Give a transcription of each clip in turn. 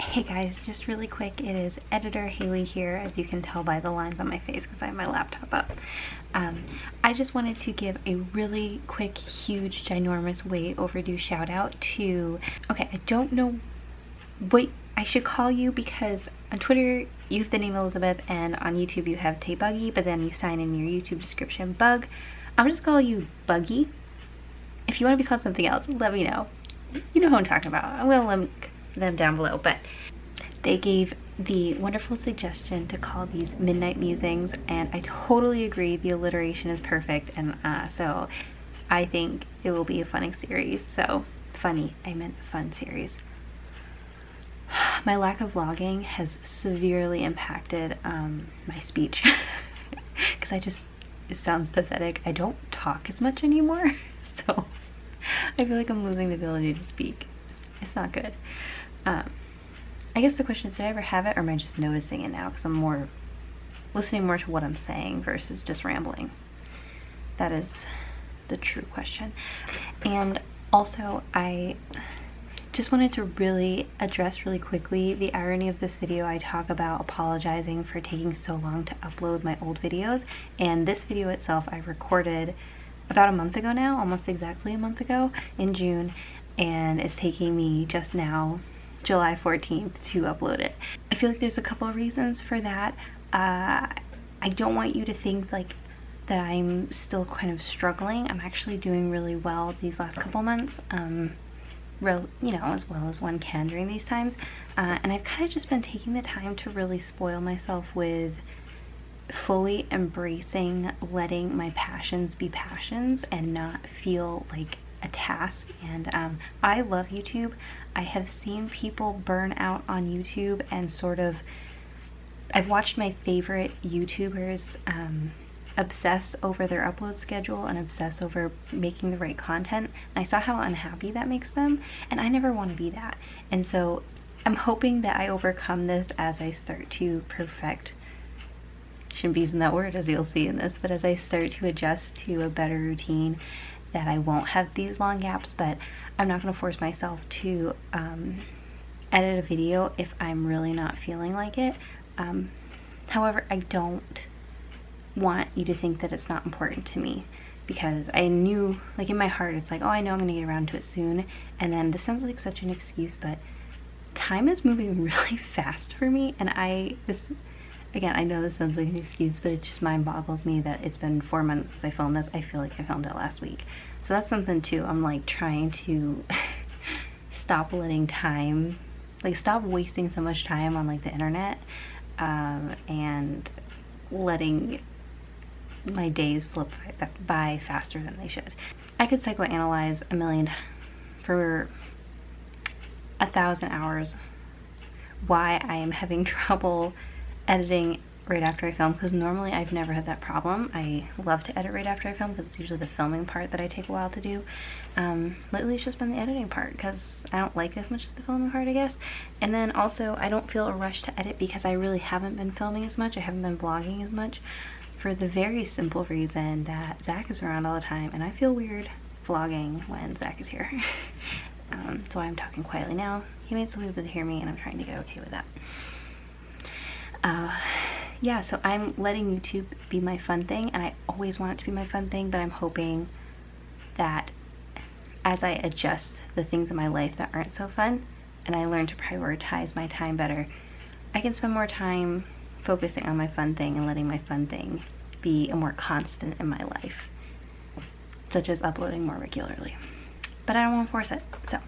Hey guys, just really quick, it is Editor Haley here, as you can tell by the lines on my face because I have my laptop up. I just wanted to give a really quick, huge, ginormous, way overdue shout out to, okay, I don't know what I should call you because on Twitter you have the name Elizabeth and on YouTube you have TehBuggy, but then you sign in your YouTube description Bug. I'm just calling you Buggy. If you want to be called something else, let me know. You know who I'm talking about. I'm gonna link them down below, but they gave the wonderful suggestion to call these Midnight Musings, and I totally agree, the alliteration is perfect, and so I think it will be a funny series. So funny, I meant fun series. My lack of vlogging has severely impacted my speech because it sounds pathetic. I don't talk as much anymore, so I feel like I'm losing the ability to speak. It's not good. I guess the question is, did I ever have it, or am I just noticing it now because I'm listening more to what I'm saying versus just rambling? That is the true question. And also, I just wanted to really address really quickly the irony of this video. I talk about apologizing for taking so long to upload my old videos, and this video itself I recorded about a month ago now, almost exactly a month ago in June, and it's taking me just now, July 14th, to upload it. I feel like there's a couple of reasons for that. I don't want you to think like that I'm still kind of struggling. I'm actually doing really well these last couple months, you know, as well as one can during these times, and I've kind of just been taking the time to really spoil myself with fully embracing letting my passions be passions and not feel like a task. And I love YouTube. I have seen people burn out on YouTube and sort of, I've watched my favorite YouTubers obsess over their upload schedule and obsess over making the right content. And I saw how unhappy that makes them, and I never want to be that. And so I'm hoping that I overcome this as I start to perfect, shouldn't be using that word as you'll see in this, but as I start to adjust to a better routine, that I won't have these long gaps. But I'm not going to force myself to edit a video if I'm really not feeling like it. However, I don't want you to think that it's not important to me, because I knew, like in my heart, it's like, oh, I know I'm going to get around to it soon. And then this sounds like such an excuse, but time is moving really fast for me, and again, I know this sounds like an excuse, but it just mind boggles me that it's been 4 months since I filmed this. I feel like I filmed it last week. So that's something too. I'm like trying to stop letting time, like stop wasting so much time on like the internet, and letting my days slip by faster than they should. I could psychoanalyze for 1,000 hours why I am having trouble editing right after I film, because normally I've never had that problem. I love to edit right after I film because it's usually the filming part that I take a while to do. Lately it's just been the editing part because I don't like it as much as the filming part, I guess. And then also I don't feel a rush to edit because I really haven't been filming as much. I haven't been vlogging as much for the very simple reason that Zach is around all the time, and I feel weird vlogging when Zach is here. So I'm talking quietly now. He may still be able to hear me, and I'm trying to get okay with that. Yeah, so I'm letting YouTube be my fun thing, and I always want it to be my fun thing, but I'm hoping that as I adjust the things in my life that aren't so fun, and I learn to prioritize my time better, I can spend more time focusing on my fun thing and letting my fun thing be a more constant in my life, such as uploading more regularly. But I don't want to force it. So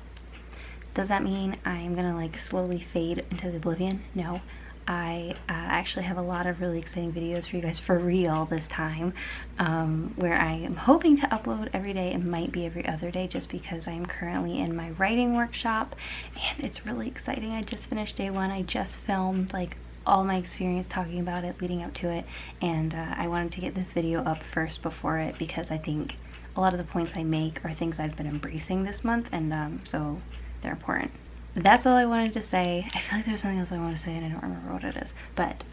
does that mean I'm gonna like slowly fade into the oblivion? No. I actually have a lot of really exciting videos for you guys for real this time, where I am hoping to upload every day. It might be every other day just because I am currently in my writing workshop, and it's really exciting. I just finished day one. I just filmed like all my experience talking about it leading up to it, and I wanted to get this video up first before it because I think a lot of the points I make are things I've been embracing this month, and so they're important. That's all I wanted to say. I feel like there's something else I want to say and I don't remember what it is. But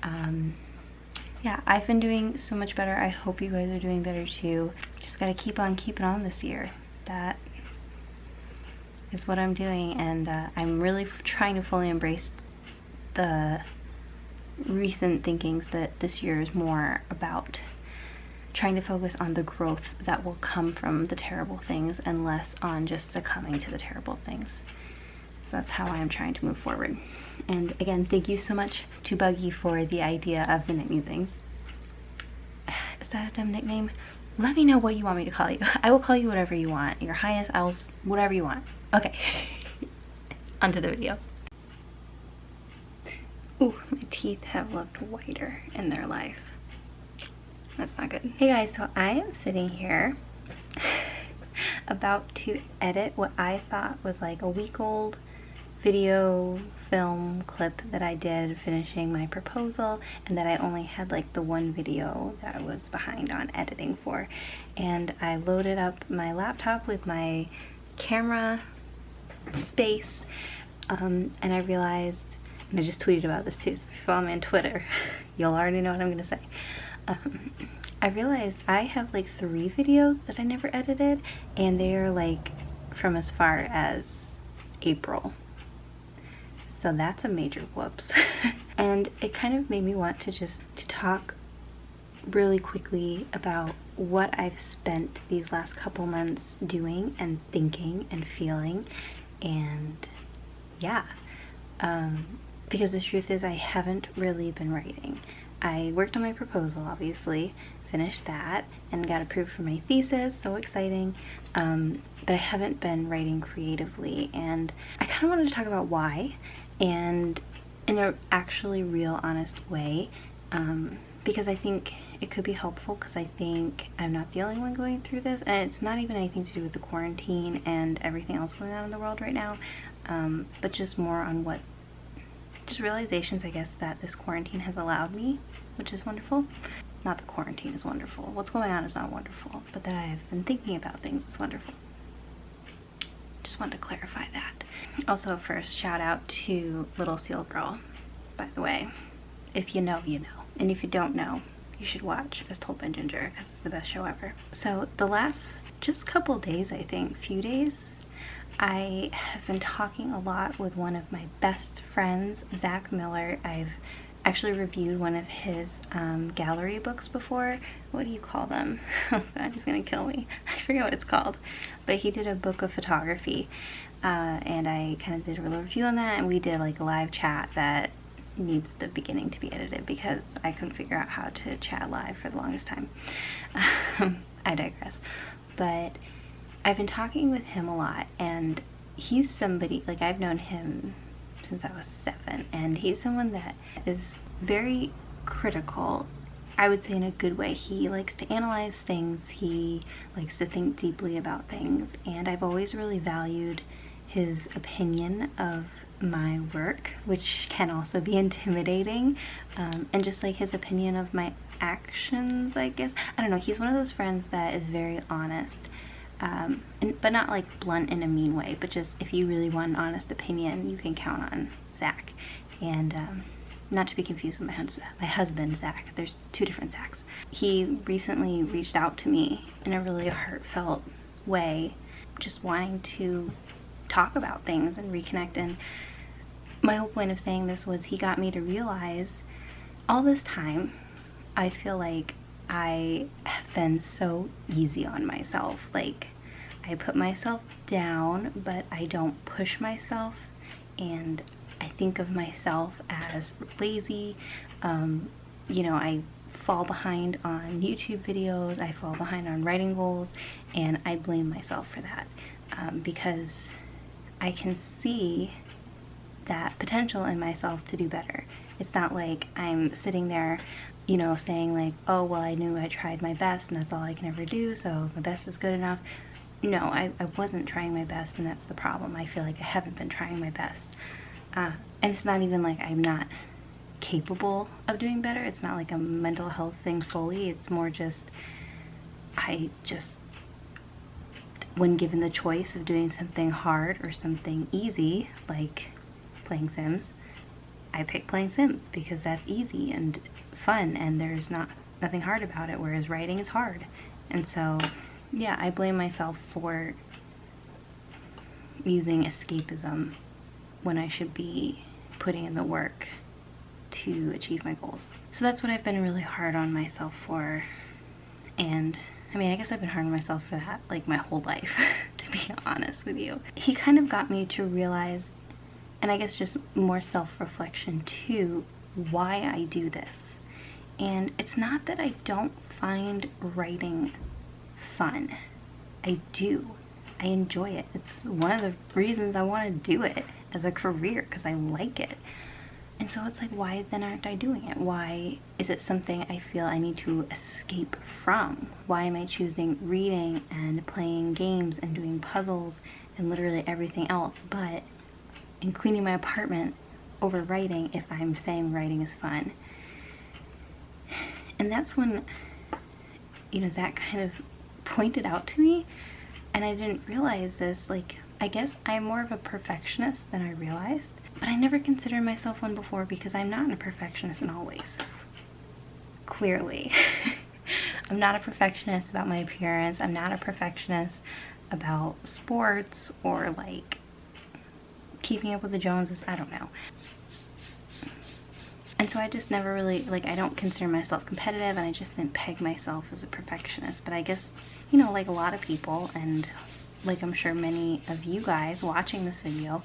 yeah, I've been doing so much better. I hope you guys are doing better too. Just gotta keep on keeping on this year. That is what I'm doing, and I'm really trying to fully embrace the recent thinkings that this year is more about trying to focus on the growth that will come from the terrible things and less on just succumbing to the terrible things. So that's how I'm trying to move forward. And again, thank you so much to Buggy for the idea of the Musings. Is that a dumb nickname? Let me know what you want me to call you. I will call you whatever you want. Your Highness, whatever you want. Okay. Onto the video. Ooh, my teeth have looked whiter in their life. That's not good. Hey guys, so I am sitting here about to edit what I thought was like a week-old video film clip that I did finishing my proposal, and that I only had like the one video that I was behind on editing for. And I loaded up my laptop with my camera space, and I realized, and I just tweeted about this too, so if you follow me on Twitter, you'll already know what I'm gonna say. I realized I have like 3 videos that I never edited, and they are like from as far as April. So that's a major whoops. And it kind of made me want to talk really quickly about what I've spent these last couple months doing and thinking and feeling, and yeah, because the truth is I haven't really been writing. I worked on my proposal, obviously, finished that, and got approved for my thesis, so exciting, but I haven't been writing creatively, and I kind of wanted to talk about why, and in an actually real, honest way, because I think it could be helpful, because I think I'm not the only one going through this, and it's not even anything to do with the quarantine and everything else going on in the world right now, but just more on what, just realizations, I guess, that this quarantine has allowed me, which is wonderful. Not that quarantine is wonderful. What's going on is not wonderful, but that I've been thinking about things is wonderful. Just wanted to clarify that. Also, first, shout out to Little Seal Girl, by the way. If you know, you know. And if you don't know, you should watch As Told by Ginger, because it's the best show ever. So the last just couple days, I think, few days, I have been talking a lot with one of my best friends, Zach Miller. I've actually reviewed one of his gallery books before. What do you call them? Oh god, he's gonna kill me. I forget what it's called. But he did a book of photography, and I kind of did a little review on that, and we did like a live chat that needs the beginning to be edited because I couldn't figure out how to chat live for the longest time. I digress. But I've been talking with him a lot, and he's somebody, like, I've known him since I was 7, and he's someone that is very critical, I would say in a good way. He likes to analyze things, he likes to think deeply about things, and I've always really valued his opinion of my work, which can also be intimidating, and just like his opinion of my actions, I guess. I don't know, he's one of those friends that is very honest. But not like blunt in a mean way, but just if you really want an honest opinion, you can count on Zach. And not to be confused with my husband, Zach. There's 2 different Zachs. He recently reached out to me in a really heartfelt way, just wanting to talk about things and reconnect. And my whole point of saying this was he got me to realize all this time, I feel like I have been so easy on myself. Like, I put myself down, but I don't push myself, and I think of myself as lazy. You know, I fall behind on YouTube videos, I fall behind on writing goals, and I blame myself for that, because I can see that potential in myself to do better. It's not like I'm sitting there, you know, saying like, oh, well, I knew I tried my best and that's all I can ever do, so my best is good enough. No, I wasn't trying my best, and that's the problem. I feel like I haven't been trying my best. And it's not even like I'm not capable of doing better. It's not like a mental health thing fully. It's more just, when given the choice of doing something hard or something easy, like playing Sims, I pick playing Sims because that's easy and fun, and there's nothing hard about it, whereas writing is hard. And so, yeah, I blame myself for using escapism when I should be putting in the work to achieve my goals. So that's what I've been really hard on myself for. And I mean, I guess I've been hard on myself for that like my whole life, to be honest with you. He kind of got me to realize, and I guess just more self-reflection too, why I do this. And it's not that I don't find writing fun. I do. I enjoy it. It's one of the reasons I want to do it as a career, because I like it. And so it's like, why then aren't I doing it? Why is it something I feel I need to escape from? Why am I choosing reading and playing games and doing puzzles and literally everything else but in cleaning my apartment over writing if I'm saying writing is fun? And that's when, you know, Zach kind of pointed out to me, and I didn't realize this, like, I guess I'm more of a perfectionist than I realized, but I never considered myself one before because I'm not a perfectionist in all ways. Clearly. I'm not a perfectionist about my appearance. I'm not a perfectionist about sports or like keeping up with the Joneses. I don't know. And so I just never really, like, I don't consider myself competitive, and I just didn't peg myself as a perfectionist. But I guess, you know, like a lot of people, and like I'm sure many of you guys watching this video,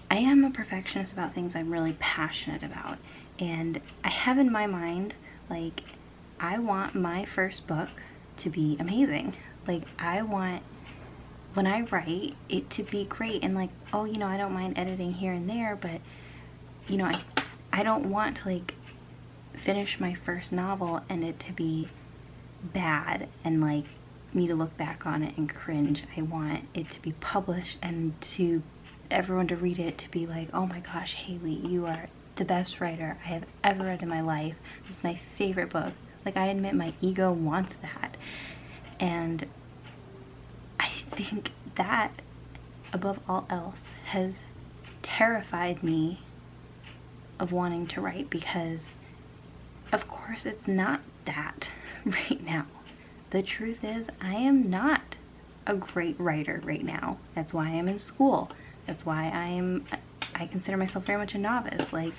I am a perfectionist about things I'm really passionate about. And I have in my mind, like, I want my first book to be amazing. Like, I want, when I write, it to be great. And like, oh, you know, I don't mind editing here and there, but, you know, I don't want to like finish my first novel and it to be bad and like me to look back on it and cringe. I want it to be published and to everyone to read it to be like, oh my gosh, Haley, you are the best writer I have ever read in my life. It's my favorite book. Like, I admit my ego wants that. And I think that, above all else, has terrified me of wanting to write, because of course it's not that right now. The truth is, I am not a great writer right now. That's why I'm in school. That's why I consider myself very much a novice. Like,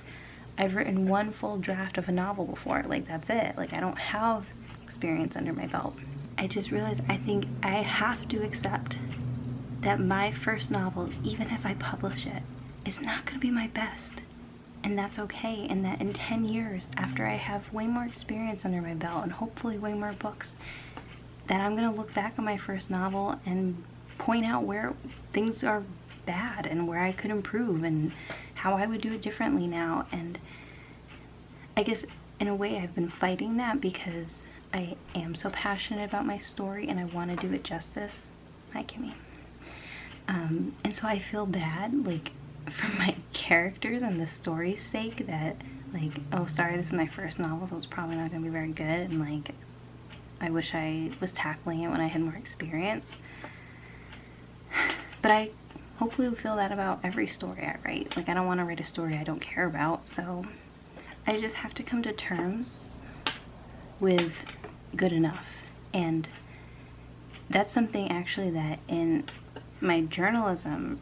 I've written one full draft of a novel before. Like, that's it. Like, I don't have experience under my belt. I just realized I think I have to accept that my first novel, even if I publish it, is not going to be my best. And that's okay. And that in 10 years, after I have way more experience under my belt and hopefully way more books, that I'm going to look back on my first novel and point out where things are bad and where I could improve and how I would do it differently now. And I guess in a way I've been fighting that because I am so passionate about my story and I want to do it justice. Hi, Kimmy. And so I feel bad, like, for my characters and the story's sake, that like, oh, sorry, this is my first novel, so it's probably not going to be very good, and like, I wish I was tackling it when I had more experience. But I hopefully will feel that about every story I write. Like, I don't want to write a story I don't care about, so I just have to come to terms with good enough. And that's something actually that in my journalism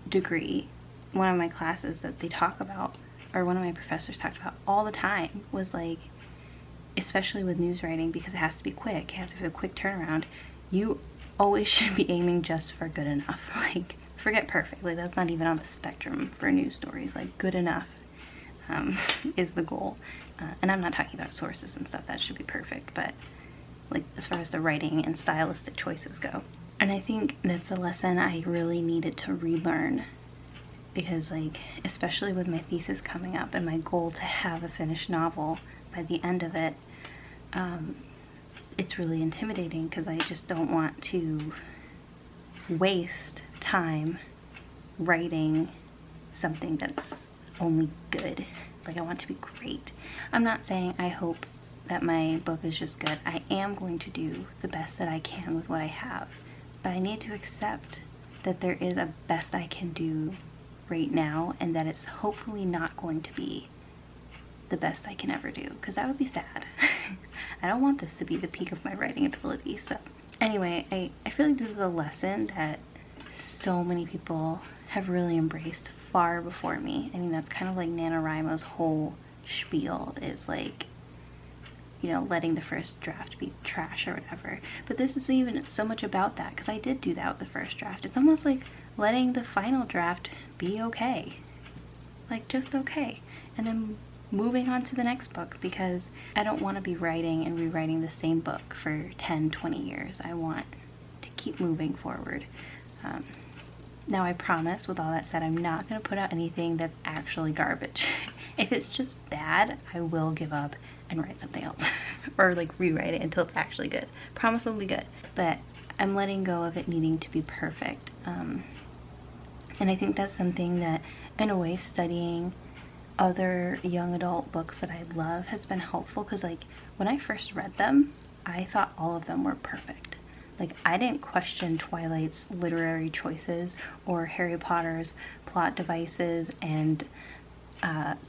degree, one of my classes that they talk about, or one of my professors talked about all the time, was like, especially with news writing, because it has to be quick, it has to be a quick turnaround, you always should be aiming just for good enough. Like, forget perfect, like that's not even on the spectrum for news stories. Like, good enough is the goal. And I'm not talking about sources and stuff, that should be perfect, but like as far as the writing and stylistic choices go. And I think that's a lesson I really needed to relearn, because like, especially with my thesis coming up and my goal to have a finished novel by the end of it, it's really intimidating because I just don't want to waste time writing something that's only good. Like, I want it to be great. I'm not saying I hope that my book is just good. I am going to do the best that I can with what I have. But I need to accept that there is a best I can do right now, and that it's hopefully not going to be the best I can ever do, because that would be sad. I don't want this to be the peak of my writing ability. So anyway, I feel like this is a lesson that so many people have really embraced far before me. I mean, that's kind of like NaNoWriMo's whole spiel, is like, you know, letting the first draft be trash or whatever. But this isn't even so much about that, because I did do that with the first draft. It's almost like letting the final draft be okay. Like, just okay. And then moving on to the next book, because I don't want to be writing and rewriting the same book for 10, 20 years. I want to keep moving forward. Now I promise, with all that said, I'm not going to put out anything that's actually garbage. If it's just bad, I will give up and write something else. Or like rewrite it until it's actually good. Promise it'll be good. But I'm letting go of it needing to be perfect. And I think that's something that, in a way, studying other young adult books that I love has been helpful, because like when I first read them, I thought all of them were perfect. Like, I didn't question Twilight's literary choices or Harry Potter's plot devices and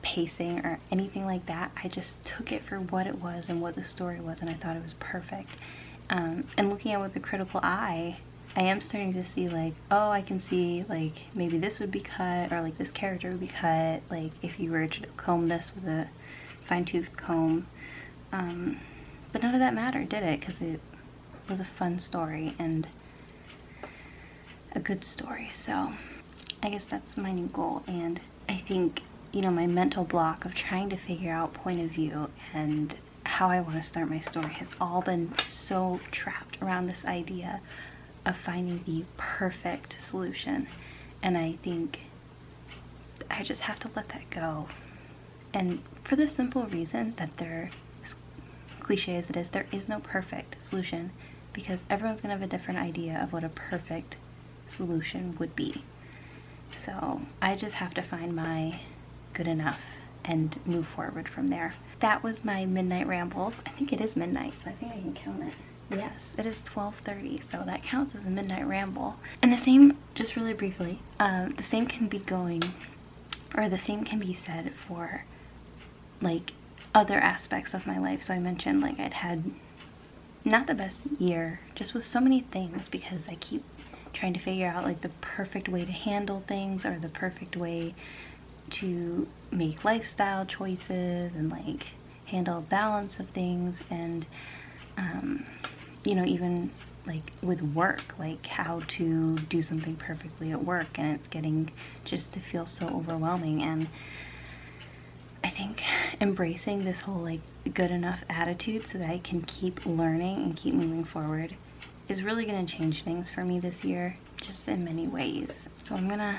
pacing or anything like that. I just took it for what it was and what the story was, and I thought it was perfect. And looking at it with a critical eye, I am starting to see like, oh, I can see like maybe this would be cut, or like this character would be cut, like if you were to comb this with a fine-tooth comb. But none of that mattered, did it? Because it was a fun story and a good story. So I guess that's my new goal. And I think, you know, my mental block of trying to figure out point of view and how I want to start my story has all been so trapped around this idea of finding the perfect solution. And I think I just have to let that go. And for the simple reason that there, as cliche as it is, there is no perfect solution, because everyone's gonna have a different idea of what a perfect solution would be. So I just have to find my good enough and move forward from there. That was my midnight rambles. I think it is midnight, so I think I can count it. Yes, it is 12:30, so that counts as a midnight ramble. And the same, just really briefly, the same can be said for like other aspects of my life. So I mentioned like I'd had not the best year, just with so many things, because I keep trying to figure out like the perfect way to handle things, or the perfect way to make lifestyle choices and like handle balance of things. And you know, even like with work, like how to do something perfectly at work, and it's getting just to feel so overwhelming. And I think embracing this whole like good enough attitude so that I can keep learning and keep moving forward is really going to change things for me this year, just in many ways. So I'm gonna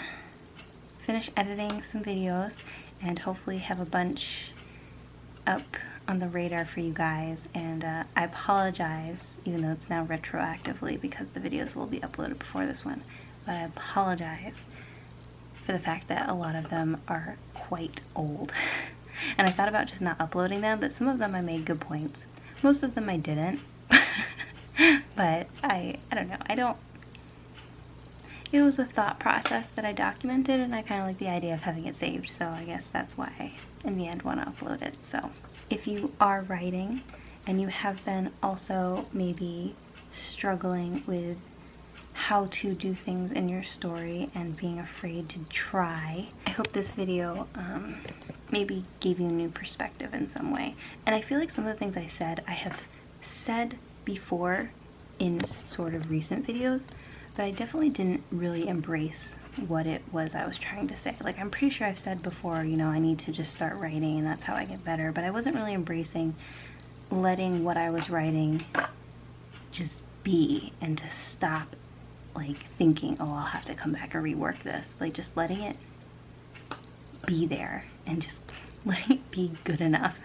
finish editing some videos and hopefully have a bunch up on the radar for you guys. And I apologize, even though it's now retroactively because the videos will be uploaded before this one, but I apologize for the fact that a lot of them are quite old. And I thought about just not uploading them, but some of them I made good points. Most of them I didn't. But I don't know. It was a thought process that I documented, and I kind of like the idea of having it saved, so I guess that's why I, in the end, want to upload it. So if you are writing and you have been also maybe struggling with how to do things in your story and being afraid to try, I hope this video maybe gave you a new perspective in some way. And I feel like some of the things I said, I have said before in sort of recent videos, but I definitely didn't really embrace what it was I was trying to say. Like, I'm pretty sure I've said before, you know, I need to just start writing and that's how I get better, but I wasn't really embracing letting what I was writing just be, and to stop like thinking, oh, I'll have to come back and rework this. Like, just letting it be there and just letting it be good enough.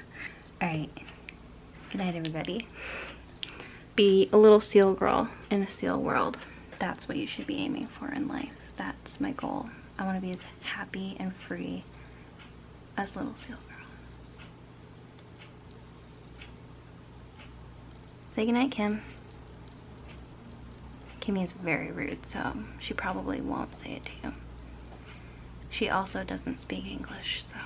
Alright, good night everybody. Be a little seal girl in a seal world. That's what you should be aiming for in life. That's my goal. I want to be as happy and free as little seal girl. Say goodnight, Kim. Kimmy is very rude, so she probably won't say it to you. She also doesn't speak English, so